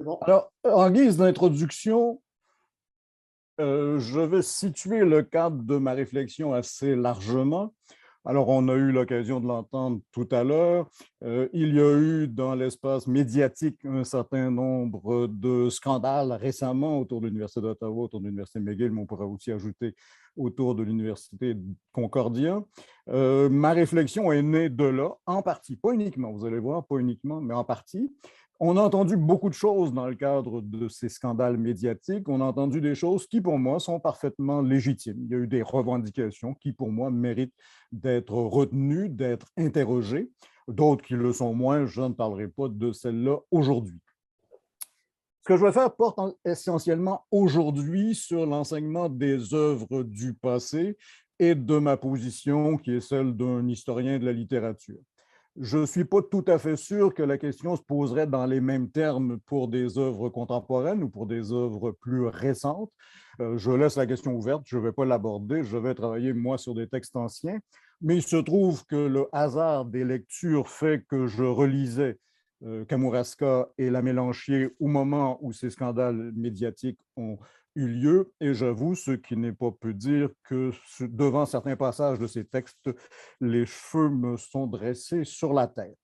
Bon. Alors, en guise d'introduction, je vais situer le cadre de ma réflexion assez largement. Alors, on a eu l'occasion de l'entendre tout à l'heure. Il y a eu dans l'espace médiatique un certain nombre de scandales récemment autour de l'Université d'Ottawa, autour de l'Université McGill, mais on pourrait aussi ajouter autour de l'Université Concordia. Ma réflexion est née de là, en partie, pas uniquement, vous allez voir, pas uniquement, mais en partie. On a entendu beaucoup de choses dans le cadre de ces scandales médiatiques. On a entendu des choses qui, pour moi, sont parfaitement légitimes. Il y a eu des revendications qui, pour moi, méritent d'être retenues, d'être interrogées. D'autres qui le sont moins, je ne parlerai pas de celles-là aujourd'hui. Ce que je vais faire porte essentiellement aujourd'hui sur l'enseignement des œuvres du passé et de ma position qui est celle d'un historien de la littérature. Je ne suis pas tout à fait sûr que la question se poserait dans les mêmes termes pour des œuvres contemporaines ou pour des œuvres plus récentes. Je laisse la question ouverte, je ne vais pas l'aborder, je vais travailler moi sur des textes anciens, mais il se trouve que le hasard des lectures fait que je relisais Kamouraska et La Mélanchier au moment où ces scandales médiatiques ont eu lieu. Et j'avoue, ce qui n'est pas peu dire que devant certains passages de ces textes, les cheveux me sont dressés sur la tête.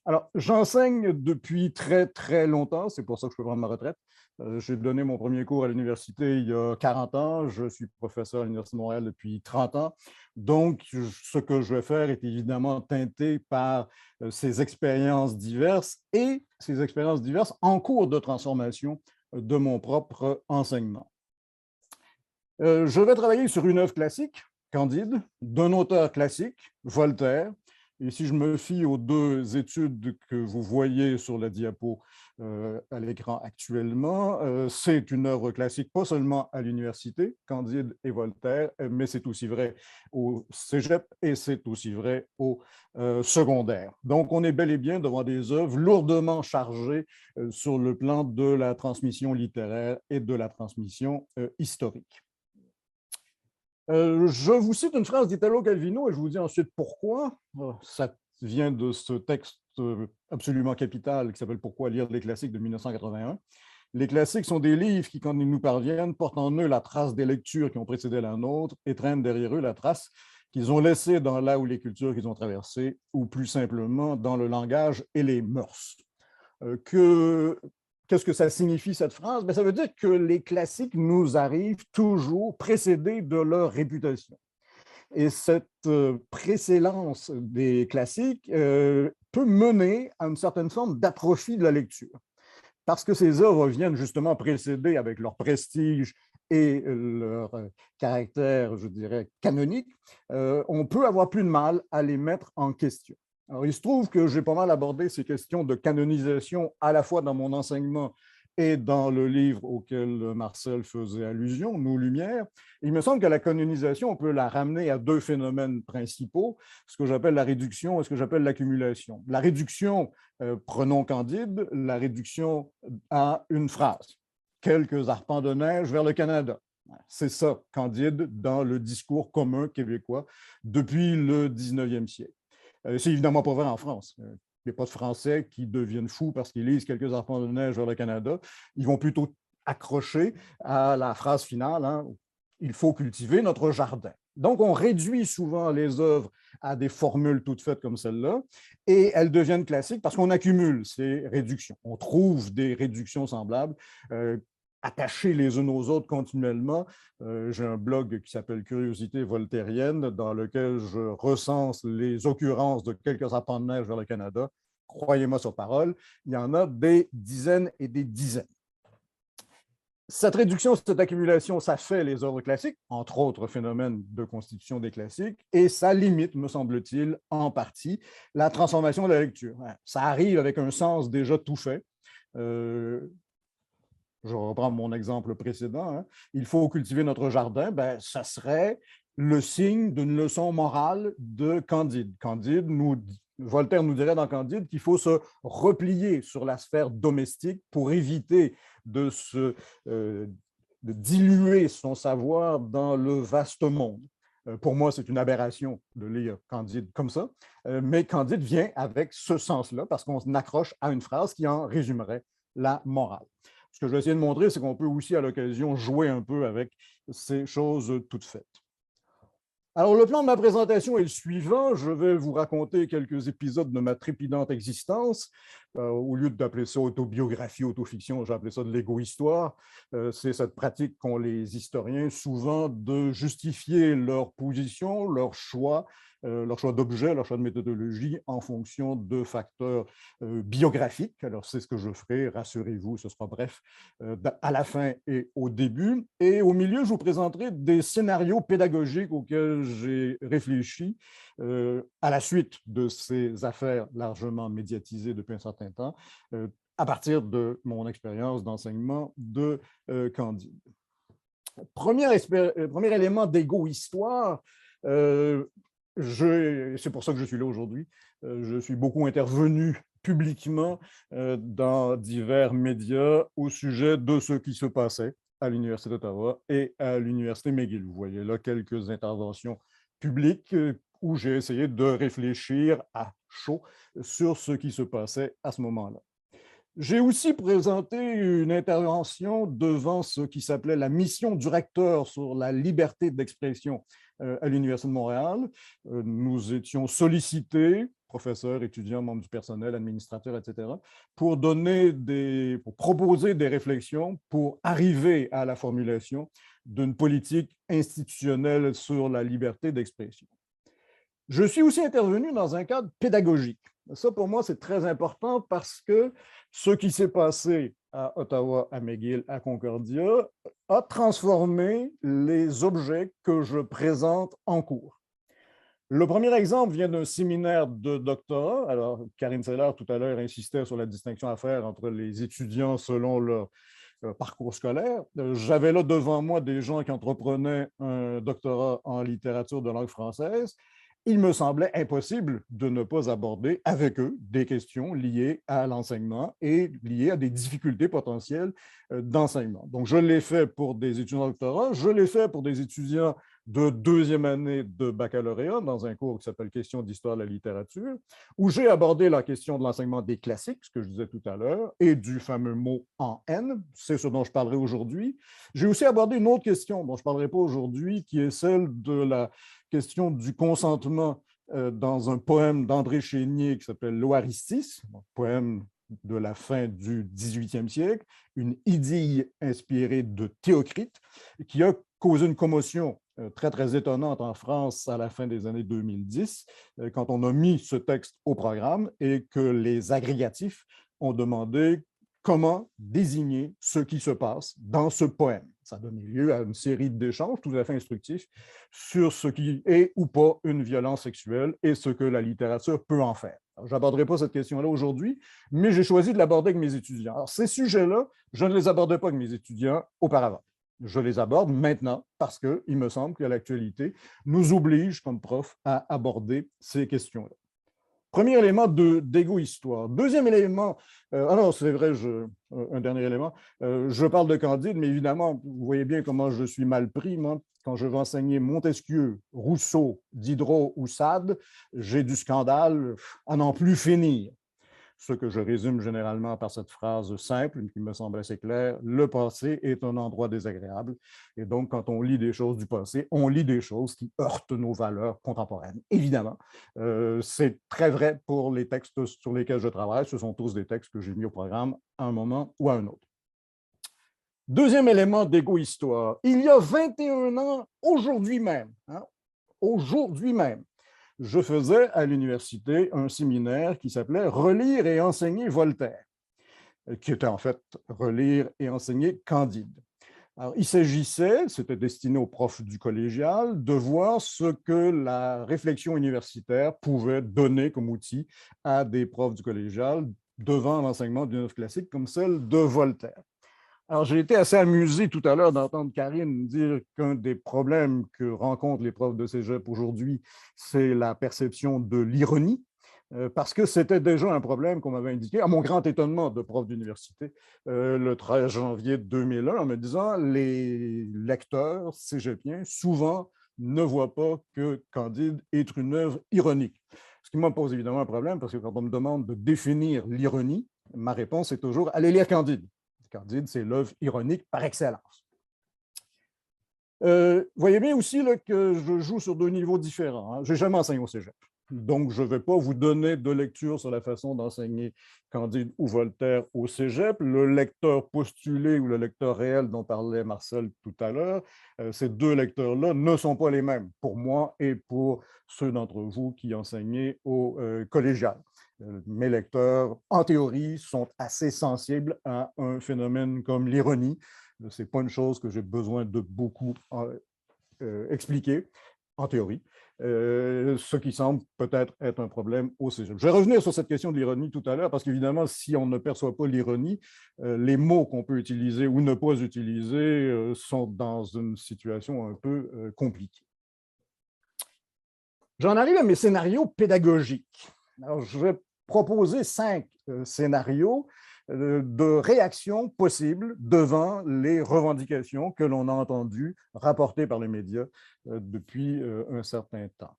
Alors, j'enseigne depuis très, très longtemps. C'est pour ça que je peux prendre ma retraite. J'ai donné mon premier cours à l'université il y a 40 ans. Je suis professeur à l'Université de Montréal depuis 30 ans. Donc, ce que je vais faire est évidemment teinté par ces expériences diverses et ces expériences diverses en cours de transformation de mon propre enseignement. Je vais travailler sur une œuvre classique, Candide, d'un auteur classique, Voltaire. Et si je me fie aux deux études que vous voyez sur la diapo à l'écran actuellement, c'est une œuvre classique, pas seulement à l'université, Candide et Voltaire, mais c'est aussi vrai au cégep et c'est aussi vrai au secondaire. Donc, on est bel et bien devant des œuvres lourdement chargées sur le plan de la transmission littéraire et de la transmission historique. Je vous cite une phrase d'Italo Calvino et je vous dis ensuite pourquoi. Ça vient de ce texte absolument capital qui s'appelle « Pourquoi lire les classiques » de 1981. Les classiques sont des livres qui, quand ils nous parviennent, portent en eux la trace des lectures qui ont précédé la nôtre et traînent derrière eux la trace qu'ils ont laissée dans là ou les cultures qu'ils ont traversées, ou plus simplement dans le langage et les mœurs. Qu'est-ce que ça signifie, cette phrase? Ça veut dire que les classiques nous arrivent toujours précédés de leur réputation. Et cette précédence des classiques peut mener à une certaine forme d'atrophie de la lecture. Parce que ces œuvres viennent justement précéder avec leur prestige et leur caractère, je dirais, canonique, on peut avoir plus de mal à les mettre en question. Alors, il se trouve que j'ai pas mal abordé ces questions de canonisation à la fois dans mon enseignement et dans le livre auquel Marcel faisait allusion, Nos Lumières. Il me semble que la canonisation, on peut la ramener à deux phénomènes principaux, ce que j'appelle la réduction et ce que j'appelle l'accumulation. La réduction, prenons Candide, la réduction à une phrase. Quelques arpents de neige vers le Canada. C'est ça, Candide, dans le discours commun québécois depuis le 19e siècle. C'est évidemment pas vrai en France. Il n'y a pas de Français qui deviennent fous parce qu'ils lisent quelques arpents de neige vers le Canada. Ils vont plutôt accrocher à la phrase finale, hein, il faut cultiver notre jardin. Donc, on réduit souvent les œuvres à des formules toutes faites comme celle-là, et elles deviennent classiques parce qu'on accumule ces réductions. On trouve des réductions semblables attachées les unes aux autres continuellement. J'ai un blog qui s'appelle Curiosité voltairienne, dans lequel je recense les occurrences de quelques arpents de neige vers le Canada. Croyez-moi sur parole, il y en a des dizaines et des dizaines. Cette réduction, cette accumulation, ça fait les œuvres classiques, entre autres phénomènes de constitution des classiques, et ça limite, me semble-t-il, en partie, la transformation de la lecture. Ça arrive avec un sens déjà tout fait. Je reprends mon exemple précédent, hein. Il faut cultiver notre jardin, ça serait le signe d'une leçon morale de Candide. Voltaire nous dirait dans Candide qu'il faut se replier sur la sphère domestique pour éviter de diluer son savoir dans le vaste monde. Pour moi, c'est une aberration de lire Candide comme ça, mais Candide vient avec ce sens-là parce qu'on accroche à une phrase qui en résumerait la morale. Ce que je vais essayer de montrer, c'est qu'on peut aussi, à l'occasion, jouer un peu avec ces choses toutes faites. Alors, le plan de ma présentation est le suivant. Je vais vous raconter quelques épisodes de ma trépidante existence. Au lieu d'appeler ça autobiographie, autofiction, j'ai appelé ça de l'égo-histoire. C'est cette pratique qu'ont les historiens souvent de justifier leur position, leur choix d'objet, leur choix de méthodologie en fonction de facteurs biographiques. Alors, c'est ce que je ferai, rassurez-vous, ce sera bref, à la fin et au début. Et au milieu, je vous présenterai des scénarios pédagogiques auxquels j'ai réfléchi à la suite de ces affaires largement médiatisées depuis un certain temps, à partir de mon expérience d'enseignement de Candide. Premier élément d'égo-histoire, c'est pour ça que je suis là aujourd'hui. Je suis beaucoup intervenu publiquement dans divers médias au sujet de ce qui se passait à l'Université d'Ottawa et à l'Université McGill. Vous voyez là quelques interventions publiques où j'ai essayé de réfléchir à chaud sur ce qui se passait à ce moment-là. J'ai aussi présenté une intervention devant ce qui s'appelait la mission du recteur sur la liberté d'expression à l'Université de Montréal. Nous étions sollicités, professeurs, étudiants, membres du personnel, administrateurs, etc., pour proposer des réflexions pour arriver à la formulation d'une politique institutionnelle sur la liberté d'expression. Je suis aussi intervenu dans un cadre pédagogique. Ça, pour moi, c'est très important parce que ce qui s'est passé à Ottawa, à McGill, à Concordia, a transformé les objets que je présente en cours. Le premier exemple vient d'un séminaire de doctorat. Alors, Karine Seller, tout à l'heure, insistait sur la distinction à faire entre les étudiants selon leur parcours scolaire. J'avais là devant moi des gens qui entreprenaient un doctorat en littérature de langue française. Il me semblait impossible de ne pas aborder avec eux des questions liées à l'enseignement et liées à des difficultés potentielles d'enseignement. Donc, je l'ai fait pour des étudiants de doctorat, je l'ai fait pour des étudiants de deuxième année de baccalauréat dans un cours qui s'appelle Questions d'histoire de la littérature, où j'ai abordé la question de l'enseignement des classiques, ce que je disais tout à l'heure, et du fameux mot en N, c'est ce dont je parlerai aujourd'hui. J'ai aussi abordé une autre question dont je ne parlerai pas aujourd'hui, qui est celle de la question du consentement dans un poème d'André Chénier qui s'appelle L'Oaristis, poème de la fin du XVIIIe siècle, une idylle inspirée de Théocrite, qui a causé une commotion très, très étonnante en France à la fin des années 2010, quand on a mis ce texte au programme et que les agrégatifs ont demandé comment désigner ce qui se passe dans ce poème. Ça a donné lieu à une série d'échanges tout à fait instructifs sur ce qui est ou pas une violence sexuelle et ce que la littérature peut en faire. Je n'aborderai pas cette question-là aujourd'hui, mais j'ai choisi de l'aborder avec mes étudiants. Alors, ces sujets-là, je ne les abordais pas avec mes étudiants auparavant. Je les aborde maintenant parce qu'il me semble que l'actualité nous oblige, comme prof, à aborder ces questions-là. Premier élément d'égo-histoire. Deuxième élément, alors c'est vrai, un dernier élément, je parle de Candide, mais évidemment, vous voyez bien comment je suis mal pris, moi, quand je vais enseigner Montesquieu, Rousseau, Diderot ou Sade, j'ai du scandale à n'en plus finir. Ce que je résume généralement par cette phrase simple, qui me semble assez claire, le passé est un endroit désagréable. Et donc, quand on lit des choses du passé, on lit des choses qui heurtent nos valeurs contemporaines. Évidemment, c'est très vrai pour les textes sur lesquels je travaille. Ce sont tous des textes que j'ai mis au programme à un moment ou à un autre. Deuxième élément d'égo-histoire. Il y a 21 ans, aujourd'hui même, je faisais à l'université un séminaire qui s'appelait « Relire et enseigner Voltaire », qui était en fait « Relire et enseigner Candide ». Alors, il s'agissait, c'était destiné aux profs du collégial, de voir ce que la réflexion universitaire pouvait donner comme outil à des profs du collégial devant l'enseignement d'une œuvre classique comme celle de Voltaire. Alors, j'ai été assez amusé tout à l'heure d'entendre Karine dire qu'un des problèmes que rencontrent les profs de cégep aujourd'hui, c'est la perception de l'ironie, parce que c'était déjà un problème qu'on m'avait indiqué, à mon grand étonnement de prof d'université, le 13 janvier 2001, en me disant les lecteurs cégepiens, souvent, ne voient pas que Candide est une œuvre ironique. Ce qui me pose évidemment un problème, parce que quand on me demande de définir l'ironie, Ma réponse est toujours allez lire Candide. Candide, c'est l'œuvre ironique par excellence. Voyez bien aussi là, que je joue sur deux niveaux différents. Hein. Je n'ai jamais enseigné au cégep. Donc, je ne vais pas vous donner de lecture sur la façon d'enseigner Candide ou Voltaire au cégep. Le lecteur postulé ou le lecteur réel dont parlait Marcel tout à l'heure, ces deux lecteurs-là ne sont pas les mêmes pour moi et pour ceux d'entre vous qui enseignez au collégial. Mes lecteurs, en théorie, sont assez sensibles à un phénomène comme l'ironie. Ce n'est pas une chose que j'ai besoin de beaucoup expliquer, en théorie. Ce qui semble peut-être être un problème au cégep. Je vais revenir sur cette question de l'ironie tout à l'heure, parce qu'évidemment, si on ne perçoit pas l'ironie, les mots qu'on peut utiliser ou ne pas utiliser sont dans une situation un peu compliquée. J'en arrive à mes scénarios pédagogiques. Alors, je vais proposer 5 scénarios de réactions possibles devant les revendications que l'on a entendues rapportées par les médias depuis un certain temps.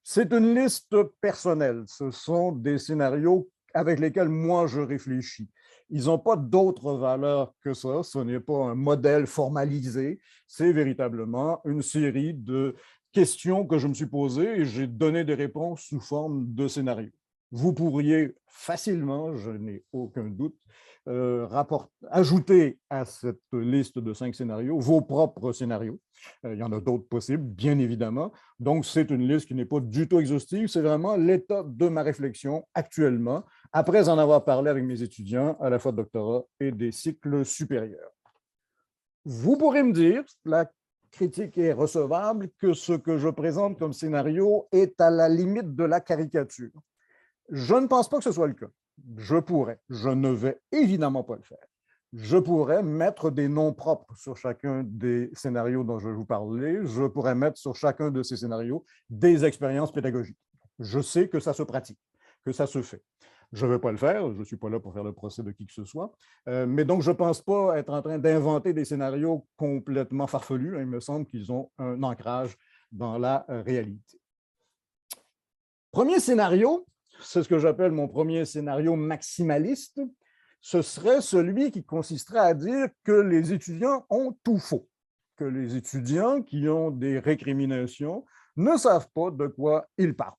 C'est une liste personnelle. Ce sont des scénarios avec lesquels moi je réfléchis. Ils n'ont pas d'autre valeur que ça. Ce n'est pas un modèle formalisé. C'est véritablement une série de questions que je me suis posées et j'ai donné des réponses sous forme de scénarios. Vous pourriez facilement, je n'ai aucun doute, ajouter à cette liste de 5 scénarios vos propres scénarios. Il y en a d'autres possibles, bien évidemment. Donc, c'est une liste qui n'est pas du tout exhaustive. C'est vraiment l'état de ma réflexion actuellement, après en avoir parlé avec mes étudiants à la fois de doctorat et des cycles supérieurs. Vous pourrez me dire, la critique est recevable, que ce que je présente comme scénario est à la limite de la caricature. Je ne pense pas que ce soit le cas. Je pourrais. Je ne vais évidemment pas le faire. Je pourrais mettre des noms propres sur chacun des scénarios dont je vais vous parler. Je pourrais mettre sur chacun de ces scénarios des expériences pédagogiques. Je sais que ça se pratique, que ça se fait. Je ne vais pas le faire, je ne suis pas là pour faire le procès de qui que ce soit, mais donc je ne pense pas être en train d'inventer des scénarios complètement farfelus. Il me semble qu'ils ont un ancrage dans la réalité. Premier scénario, c'est ce que j'appelle mon premier scénario maximaliste, ce serait celui qui consisterait à dire que les étudiants ont tout faux, que les étudiants qui ont des récriminations ne savent pas de quoi ils parlent.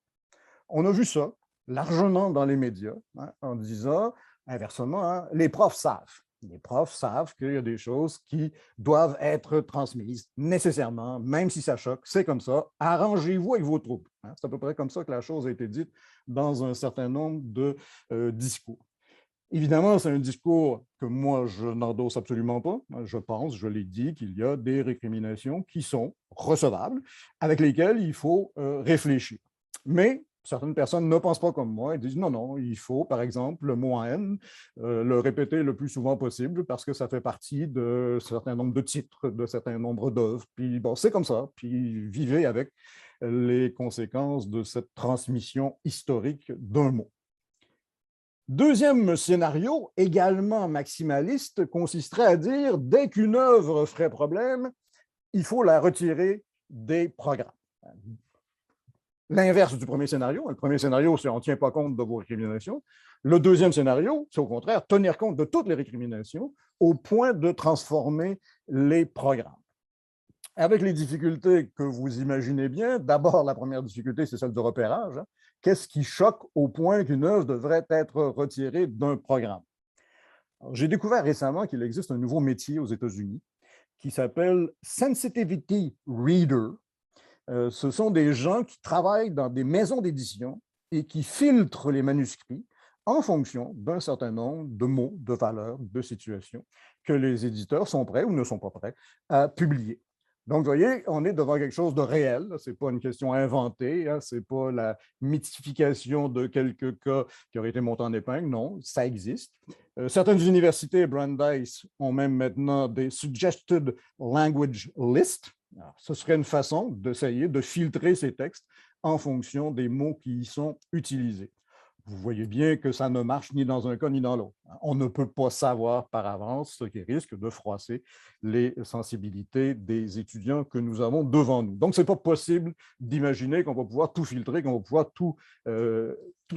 On a vu ça largement dans les médias, en disant, inversement, les profs savent. Les profs savent qu'il y a des choses qui doivent être transmises nécessairement, même si ça choque, c'est comme ça, arrangez-vous avec vos troupes. C'est à peu près comme ça que la chose a été dite dans un certain nombre de discours. Évidemment, c'est un discours que moi, je n'endosse absolument pas. Je pense, je l'ai dit, qu'il y a des récriminations qui sont recevables, avec lesquelles il faut réfléchir. Mais certaines personnes ne pensent pas comme moi et disent non, non, il faut, par exemple, le mot en haine, le répéter le plus souvent possible parce que ça fait partie de certain nombre de titres, de certain nombre d'œuvres. Puis bon, c'est comme ça. Puis vivez avec les conséquences de cette transmission historique d'un mot. Deuxième scénario, également maximaliste, consisterait à dire dès qu'une œuvre ferait problème, il faut la retirer des programmes. L'inverse du premier scénario. Le premier scénario, c'est on ne tient pas compte de vos récriminations. Le deuxième scénario, c'est au contraire tenir compte de toutes les récriminations au point de transformer les programmes. Avec les difficultés que vous imaginez bien, d'abord, la première difficulté, c'est celle du repérage. Qu'est-ce qui choque au point qu'une œuvre devrait être retirée d'un programme? J'ai découvert récemment qu'il existe un nouveau métier aux États-Unis qui s'appelle Sensitivity Reader. Ce sont des gens qui travaillent dans des maisons d'édition et qui filtrent les manuscrits en fonction d'un certain nombre de mots, de valeurs, de situations que les éditeurs sont prêts ou ne sont pas prêts à publier. Donc, vous voyez, on est devant quelque chose de réel. Ce n'est pas une question inventée, ce n'est pas la mythification de quelques cas qui auraient été montés en épingle. Non, ça existe. Certaines universités, Brandeis, ont même maintenant des Suggested Language Lists. Alors, ce serait une façon d'essayer de filtrer ces textes en fonction des mots qui y sont utilisés. Vous voyez bien que ça ne marche ni dans un cas ni dans l'autre. On ne peut pas savoir par avance ce qui risque de froisser les sensibilités des étudiants que nous avons devant nous. Donc, ce n'est pas possible d'imaginer qu'on va pouvoir tout filtrer, qu'on va pouvoir tout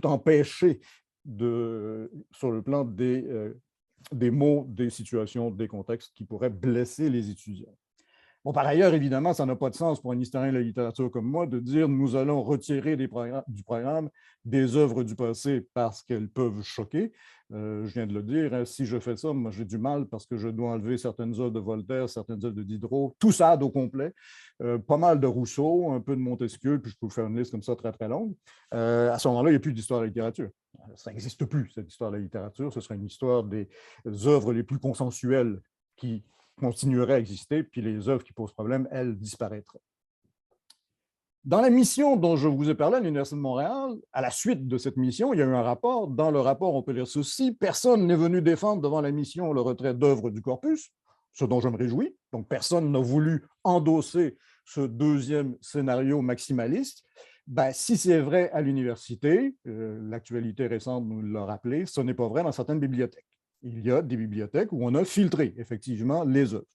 empêcher sur le plan des mots, des situations, des contextes qui pourraient blesser les étudiants. Bon, par ailleurs, évidemment, ça n'a pas de sens pour un historien de la littérature comme moi de dire nous allons retirer du programme des œuvres du passé parce qu'elles peuvent choquer. Je viens de le dire, hein, si je fais ça, moi j'ai du mal parce que je dois enlever certaines œuvres de Voltaire, certaines œuvres de Diderot, tout ça au complet, pas mal de Rousseau, un peu de Montesquieu, puis je peux vous faire une liste comme ça très très longue. À ce moment-là, il n'y a plus d'histoire de la littérature. Ça n'existe plus, cette histoire de la littérature. Ce serait une histoire des œuvres les plus consensuelles qui continueraient à exister, puis les œuvres qui posent problème, elles, disparaîtraient. Dans la mission dont je vous ai parlé à l'Université de Montréal, à la suite de cette mission, il y a eu un rapport. Dans le rapport, on peut lire ceci: personne n'est venu défendre devant la mission le retrait d'œuvres du corpus, ce dont je me réjouis. Donc, personne n'a voulu endosser ce deuxième scénario maximaliste. Ben, si c'est vrai à l'université, l'actualité récente nous l'a rappelé, ce n'est pas vrai dans certaines bibliothèques. Il y a des bibliothèques où on a filtré effectivement les œuvres.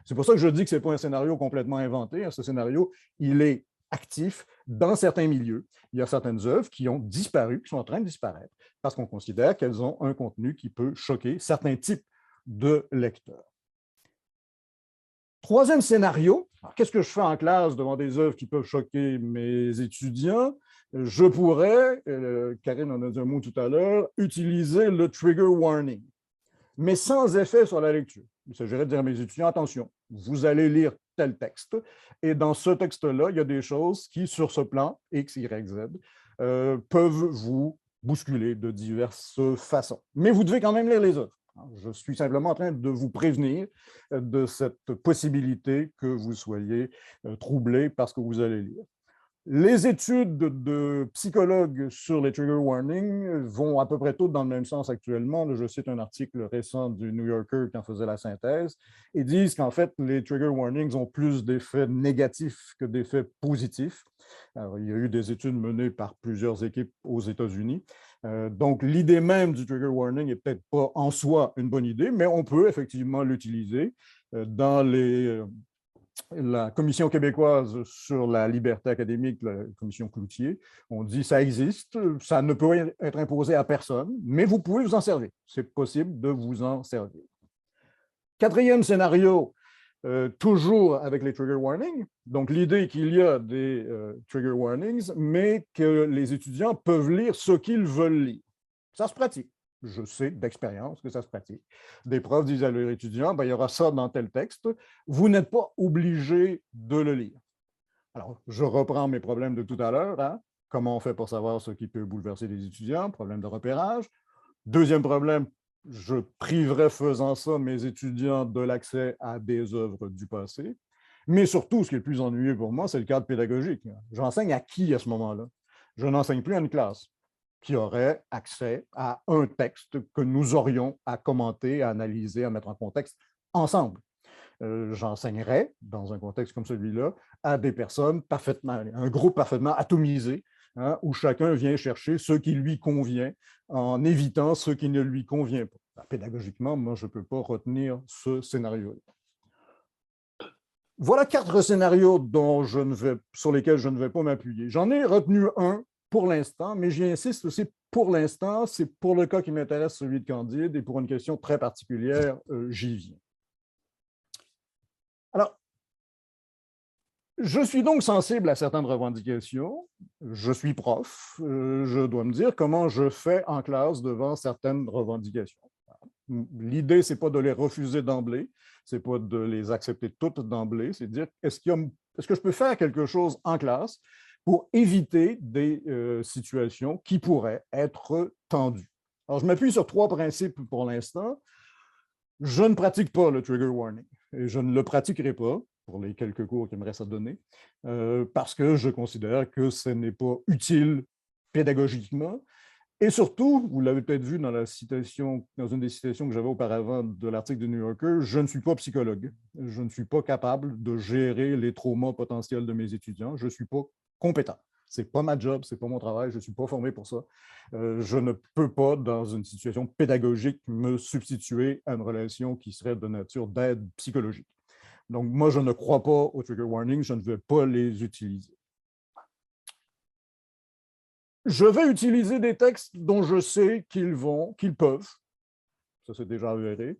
C'est pour ça que je dis que ce n'est pas un scénario complètement inventé. Ce scénario, il est actif dans certains milieux. Il y a certaines œuvres qui ont disparu, qui sont en train de disparaître, parce qu'on considère qu'elles ont un contenu qui peut choquer certains types de lecteurs. Troisième scénario, qu'est-ce que je fais en classe devant des œuvres qui peuvent choquer mes étudiants? Je pourrais, Karine en a dit un mot tout à l'heure, utiliser le trigger warning, mais sans effet sur la lecture. Il s'agirait de dire à mes étudiants, attention, vous allez lire tel texte, et dans ce texte-là, il y a des choses qui, sur ce plan, X, Y, Z, peuvent vous bousculer de diverses façons. Mais vous devez quand même lire les œuvres. Je suis simplement en train de vous prévenir de cette possibilité que vous soyez troublé par ce que vous allez lire. Les études de psychologues sur les trigger warnings vont à peu près toutes dans le même sens actuellement. Je cite un article récent du New Yorker qui en faisait la synthèse et disent qu'en fait, les trigger warnings ont plus d'effets négatifs que d'effets positifs. Alors, il y a eu des études menées par plusieurs équipes aux États-Unis. Donc, l'idée même du trigger warning n'est peut-être pas en soi une bonne idée, mais on peut effectivement l'utiliser dans la Commission québécoise sur la liberté académique, la commission Cloutier, on dit ça existe, ça ne peut être imposé à personne, mais vous pouvez vous en servir. C'est possible de vous en servir. Quatrième scénario, toujours avec les trigger warnings. Donc, l'idée qu'il y a des trigger warnings, mais que les étudiants peuvent lire ce qu'ils veulent lire. Ça se pratique. Je sais d'expérience que ça se pratique. Des profs disent à leurs étudiants, ben, il y aura ça dans tel texte, vous n'êtes pas obligé de le lire. Alors, je reprends mes problèmes de tout à l'heure. Hein? Comment on fait pour savoir ce qui peut bouleverser les étudiants? Problème de repérage. Deuxième problème, je priverais faisant ça mes étudiants de l'accès à des œuvres du passé. Mais surtout, ce qui est le plus ennuyeux pour moi, c'est le cadre pédagogique. J'enseigne à qui à ce moment-là? Je n'enseigne plus à une classe qui aurait accès à un texte que nous aurions à commenter, à analyser, à mettre en contexte ensemble. J'enseignerais, dans un contexte comme celui-là, à des personnes parfaitement, un groupe parfaitement atomisé, hein, où chacun vient chercher ce qui lui convient en évitant ce qui ne lui convient pas. Pédagogiquement, moi, je ne peux pas retenir ce scénario-là. Voilà 4 scénarios sur lesquels je ne vais pas m'appuyer. J'en ai retenu un pour l'instant, mais j'y insiste, c'est pour l'instant, c'est pour le cas qui m'intéresse, celui de Candide, et pour une question très particulière, j'y viens. Alors, je suis donc sensible à certaines revendications. Je suis prof. Je dois me dire comment je fais en classe devant certaines revendications. L'idée, ce n'est pas de les refuser d'emblée, ce n'est pas de les accepter toutes d'emblée, c'est de dire est-ce que je peux faire quelque chose en classe pour éviter des situations qui pourraient être tendues. Alors, je m'appuie sur 3 principes pour l'instant. Je ne pratique pas le trigger warning et je ne le pratiquerai pas pour les quelques cours qu'il me reste à donner parce que je considère que ce n'est pas utile pédagogiquement. Et surtout, vous l'avez peut-être vu dans une des citations que j'avais auparavant de l'article du New Yorker, je ne suis pas psychologue. Je ne suis pas capable de gérer les traumas potentiels de mes étudiants. Je ne suis pas compétent. Ce n'est pas ma job, ce n'est pas mon travail, je ne suis pas formé pour ça. Je ne peux pas, dans une situation pédagogique, me substituer à une relation qui serait de nature d'aide psychologique. Donc, moi, je ne crois pas aux trigger warnings, je ne vais pas les utiliser. Je vais utiliser des textes dont je sais qu'ils peuvent, ça c'est déjà avéré,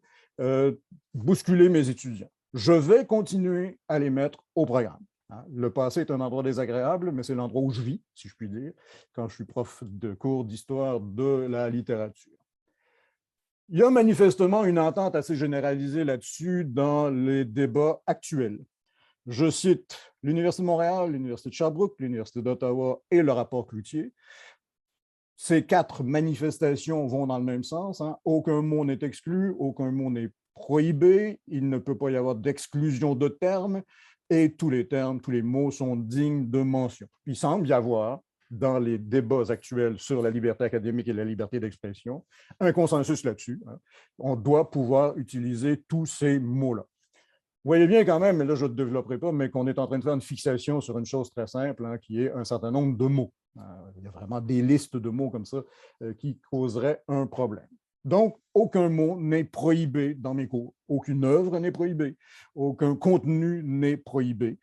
bousculer mes étudiants. Je vais continuer à les mettre au programme. Le passé est un endroit désagréable, mais c'est l'endroit où je vis, si je puis dire, quand je suis prof de cours d'histoire de la littérature. Il y a manifestement une entente assez généralisée là-dessus dans les débats actuels. Je cite l'Université de Montréal, l'Université de Sherbrooke, l'Université d'Ottawa et le rapport Cloutier. Ces 4 manifestations vont dans le même sens. Aucun mot n'est exclu, aucun mot n'est prohibé, il ne peut pas y avoir d'exclusion de termes et tous les termes, tous les mots sont dignes de mention. Il semble y avoir, dans les débats actuels sur la liberté académique et la liberté d'expression, un consensus là-dessus. On doit pouvoir utiliser tous ces mots-là. Vous voyez bien quand même, mais là je ne développerai pas, mais qu'on est en train de faire une fixation sur une chose très simple, qui est un certain nombre de mots. Il y a vraiment des listes de mots comme ça qui causeraient un problème. Donc, aucun mot n'est prohibé dans mes cours. Aucune œuvre n'est prohibée. Aucun contenu n'est prohibé.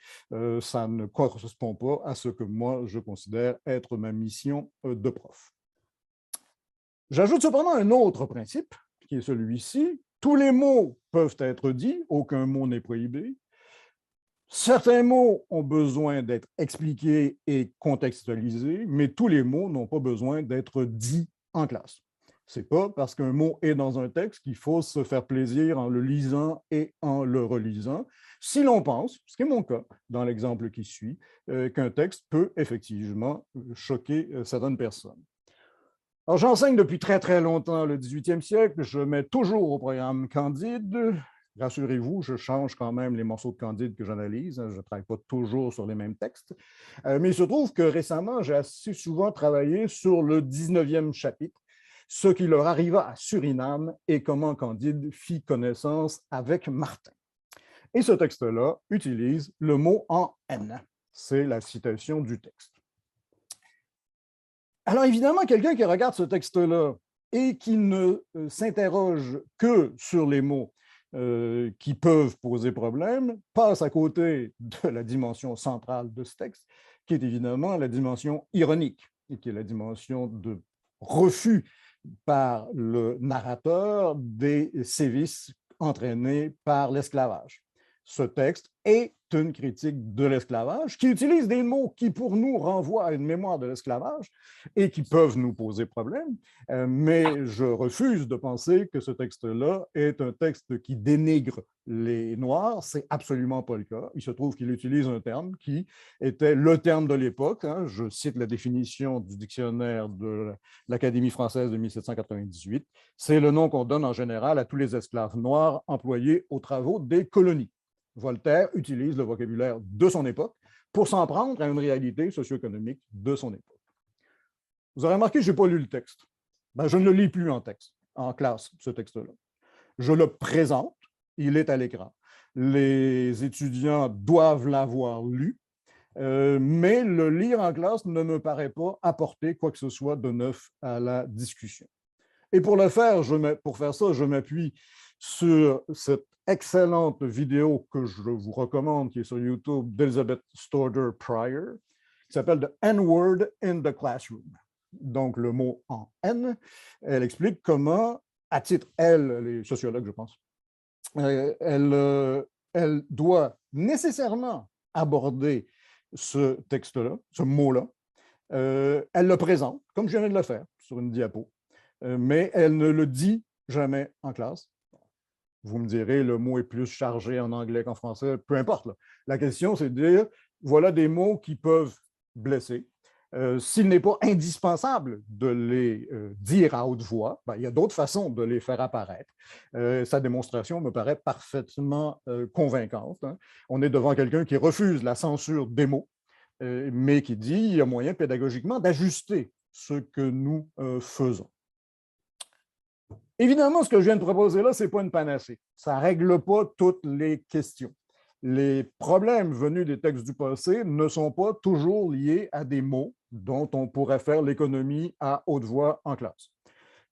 Ça ne correspond pas à ce que moi, je considère être ma mission de prof. J'ajoute cependant un autre principe, qui est celui-ci. Tous les mots peuvent être dits, aucun mot n'est prohibé. Certains mots ont besoin d'être expliqués et contextualisés, mais tous les mots n'ont pas besoin d'être dits en classe. Ce n'est pas parce qu'un mot est dans un texte qu'il faut se faire plaisir en le lisant et en le relisant. Si l'on pense, ce qui est mon cas dans l'exemple qui suit, qu'un texte peut effectivement choquer certaines personnes. Alors, j'enseigne depuis très, très longtemps le 18e siècle. Je mets toujours au programme Candide. Rassurez-vous, je change quand même les morceaux de Candide que j'analyse. Je ne travaille pas toujours sur les mêmes textes. Mais il se trouve que récemment, j'ai assez souvent travaillé sur le 19e chapitre, ce qui leur arriva à Suriname et comment Candide fit connaissance avec Martin. Et ce texte-là utilise le mot en N. C'est la citation du texte. Alors évidemment, quelqu'un qui regarde ce texte-là et qui ne s'interroge que sur les mots qui peuvent poser problème, passe à côté de la dimension centrale de ce texte, qui est évidemment la dimension ironique, et qui est la dimension de refus par le narrateur des sévices entraînés par l'esclavage. Ce texte est une critique de l'esclavage qui utilise des mots qui, pour nous, renvoient à une mémoire de l'esclavage et qui peuvent nous poser problème, mais je refuse de penser que ce texte-là est un texte qui dénigre les Noirs. C'est absolument pas le cas. Il se trouve qu'il utilise un terme qui était le terme de l'époque. Je cite la définition du dictionnaire de l'Académie française de 1798. C'est le nom qu'on donne en général à tous les esclaves noirs employés aux travaux des colonies. Voltaire utilise le vocabulaire de son époque pour s'en prendre à une réalité socio-économique de son époque. Vous aurez remarqué que je n'ai pas lu le texte. Je ne le lis plus en classe, ce texte-là. Je le présente, il est à l'écran. Les étudiants doivent l'avoir lu, mais le lire en classe ne me paraît pas apporter quoi que ce soit de neuf à la discussion. Et pour faire ça, je m'appuie sur cette excellente vidéo que je vous recommande, qui est sur YouTube, d'Elizabeth Stoddard Pryor, qui s'appelle The N-Word in the Classroom. Donc, le mot en N. Elle explique comment, à titre, elle est sociologue, je pense, elle doit nécessairement aborder ce texte-là, ce mot-là. Elle le présente, comme je viens de le faire, sur une diapo, mais elle ne le dit jamais en classe. Vous me direz, le mot est plus chargé en anglais qu'en français, peu importe. Là. La question, c'est de dire, voilà des mots qui peuvent blesser. S'il n'est pas indispensable de les dire à haute voix, il y a d'autres façons de les faire apparaître. Sa démonstration me paraît parfaitement convaincante. On est devant quelqu'un qui refuse la censure des mots, mais qui dit qu'il y a moyen pédagogiquement d'ajuster ce que nous faisons. Évidemment, ce que je viens de proposer là, ce n'est pas une panacée. Ça ne règle pas toutes les questions. Les problèmes venus des textes du passé ne sont pas toujours liés à des mots dont on pourrait faire l'économie à haute voix en classe.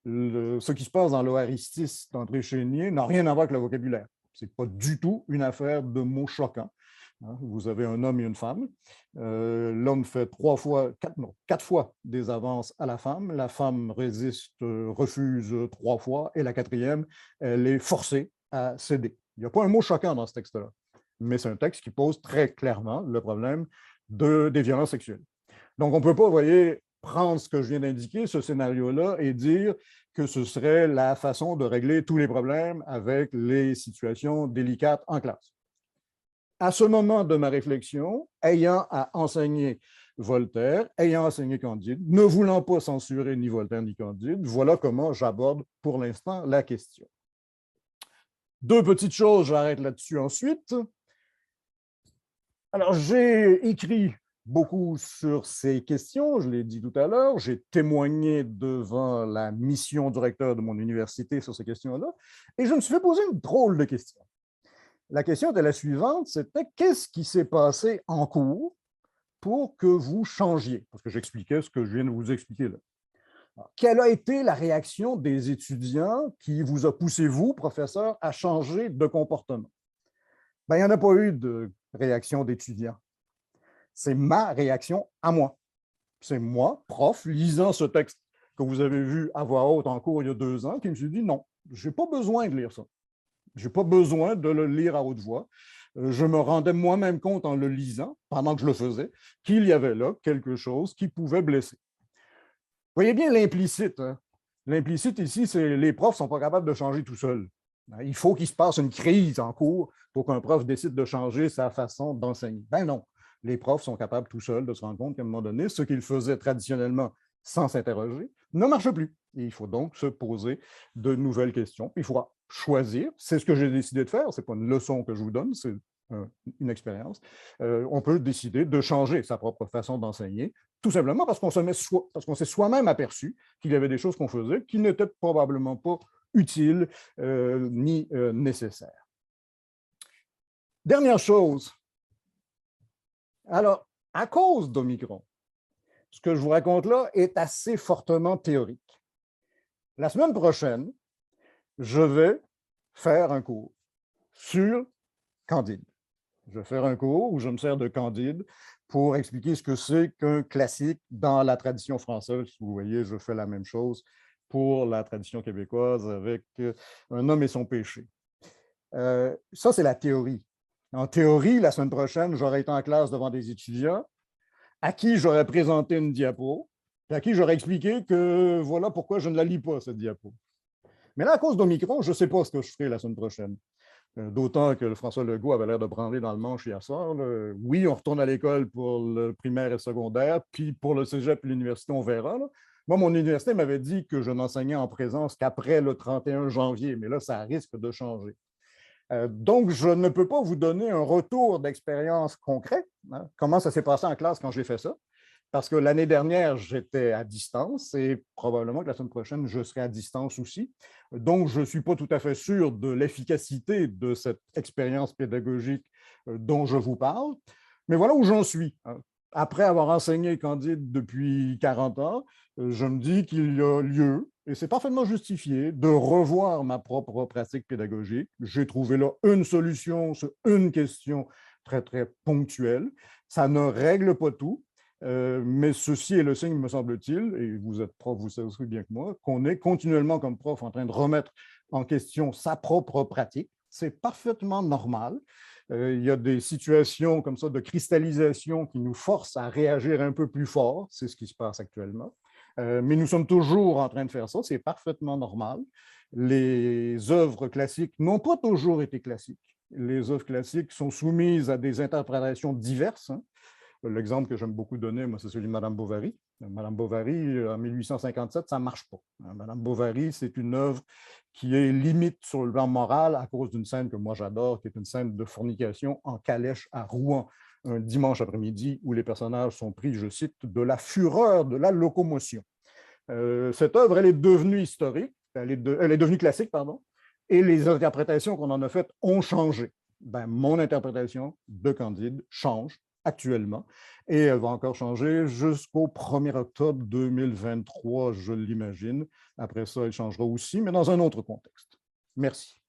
Ce qui se passe dans l'Oaristis d'André Chénier n'a rien à voir avec le vocabulaire. Ce n'est pas du tout une affaire de mots choquants. hein. Vous avez un homme et une femme. L'homme fait quatre fois des avances à la femme résiste, refuse 3 fois, et la quatrième, elle est forcée à céder. Il n'y a pas un mot choquant dans ce texte-là, mais c'est un texte qui pose très clairement le problème des violences sexuelles. Donc, on ne peut pas, vous voyez, prendre ce que je viens d'indiquer, ce scénario-là, et dire que ce serait la façon de régler tous les problèmes avec les situations délicates en classe. À ce moment de ma réflexion, ayant à enseigner Voltaire, ayant enseigné Candide, ne voulant pas censurer ni Voltaire ni Candide, voilà comment j'aborde pour l'instant la question. Deux petites choses, j'arrête là-dessus ensuite. Alors, j'ai écrit beaucoup sur ces questions, je l'ai dit tout à l'heure, j'ai témoigné devant la mission du recteur de mon université sur ces questions-là, et je me suis fait poser une drôle de question. La question était la suivante, c'était qu'est-ce qui s'est passé en cours pour que vous changiez? Parce que j'expliquais ce que je viens de vous expliquer là. Alors, quelle a été la réaction des étudiants qui vous a poussé, vous, professeur, à changer de comportement? Ben, il n'y en a pas eu de réaction d'étudiants. C'est ma réaction à moi. C'est moi, prof, lisant ce texte que vous avez vu à voix haute en cours il y a 2 ans, qui me suis dit non, je n'ai pas besoin de lire ça. Je n'ai pas besoin de le lire à haute voix. Je me rendais moi-même compte en le lisant, pendant que je le faisais, qu'il y avait là quelque chose qui pouvait blesser. Vous voyez bien l'implicite. Hein? L'implicite ici, c'est les profs ne sont pas capables de changer tout seuls. Il faut qu'il se passe une crise en cours pour qu'un prof décide de changer sa façon d'enseigner. Ben non, les profs sont capables tout seuls de se rendre compte qu'à un moment donné, ce qu'ils faisaient traditionnellement sans s'interroger ne marche plus. Et il faut donc se poser de nouvelles questions. Puis il faudra choisir. C'est ce que j'ai décidé de faire. Ce n'est pas une leçon que je vous donne, c'est une expérience. On peut décider de changer sa propre façon d'enseigner, tout simplement parce qu'on s'est soi-même aperçu qu'il y avait des choses qu'on faisait qui n'étaient probablement pas utiles ni nécessaires. Dernière chose. Alors, à cause d'Omicron, ce que je vous raconte là est assez fortement théorique. La semaine prochaine, je vais faire un cours sur Candide. Je vais faire un cours où je me sers de Candide pour expliquer ce que c'est qu'un classique dans la tradition française. Vous voyez, je fais la même chose pour la tradition québécoise avec Un homme et son péché. Ça, c'est la théorie. En théorie, la semaine prochaine, j'aurai été en classe devant des étudiants à qui j'aurais présenté une diapo, et à qui j'aurais expliqué que voilà pourquoi je ne la lis pas, cette diapo. Mais là, à cause d'Omicron, je ne sais pas ce que je ferai la semaine prochaine. D'autant que François Legault avait l'air de branler dans le manche hier soir. Là. Oui, on retourne à l'école pour le primaire et le secondaire, puis pour le cégep et l'université, on verra. Là. Moi, mon université m'avait dit que je n'enseignais en présence qu'après le 31 janvier, mais là, ça risque de changer. Donc, je ne peux pas vous donner un retour d'expérience concret. Hein, comment ça s'est passé en classe quand j'ai fait ça? Parce que l'année dernière, j'étais à distance et probablement que la semaine prochaine, je serai à distance aussi. Donc, je ne suis pas tout à fait sûr de l'efficacité de cette expérience pédagogique dont je vous parle. Mais voilà où j'en suis. Après avoir enseigné Candide depuis 40 ans, je me dis qu'il y a lieu, et c'est parfaitement justifié, de revoir ma propre pratique pédagogique. J'ai trouvé là une solution sur une question très, très ponctuelle. Ça ne règle pas tout, mais ceci est le signe, me semble-t-il, et vous êtes prof, vous savez aussi bien que moi, qu'on est continuellement comme prof en train de remettre en question sa propre pratique. C'est parfaitement normal. Il y a des situations comme ça de cristallisation qui nous forcent à réagir un peu plus fort. C'est ce qui se passe actuellement. Mais nous sommes toujours en train de faire ça. C'est parfaitement normal. Les œuvres classiques n'ont pas toujours été classiques. Les œuvres classiques sont soumises à des interprétations diverses. Hein. L'exemple que j'aime beaucoup donner, moi, c'est celui de Madame Bovary. Madame Bovary, en 1857, ça ne marche pas. Madame Bovary, c'est une œuvre qui est limite sur le plan moral à cause d'une scène que moi j'adore, qui est une scène de fornication en calèche à Rouen, un dimanche après-midi, où les personnages sont pris, je cite, de la fureur de la locomotion. Cette œuvre, elle est devenue historique, elle est devenue classique, pardon, et les interprétations qu'on en a faites ont changé. Ben, mon interprétation de Candide change actuellement, et elle va encore changer jusqu'au 1er octobre 2023, je l'imagine. Après ça, elle changera aussi, mais dans un autre contexte. Merci.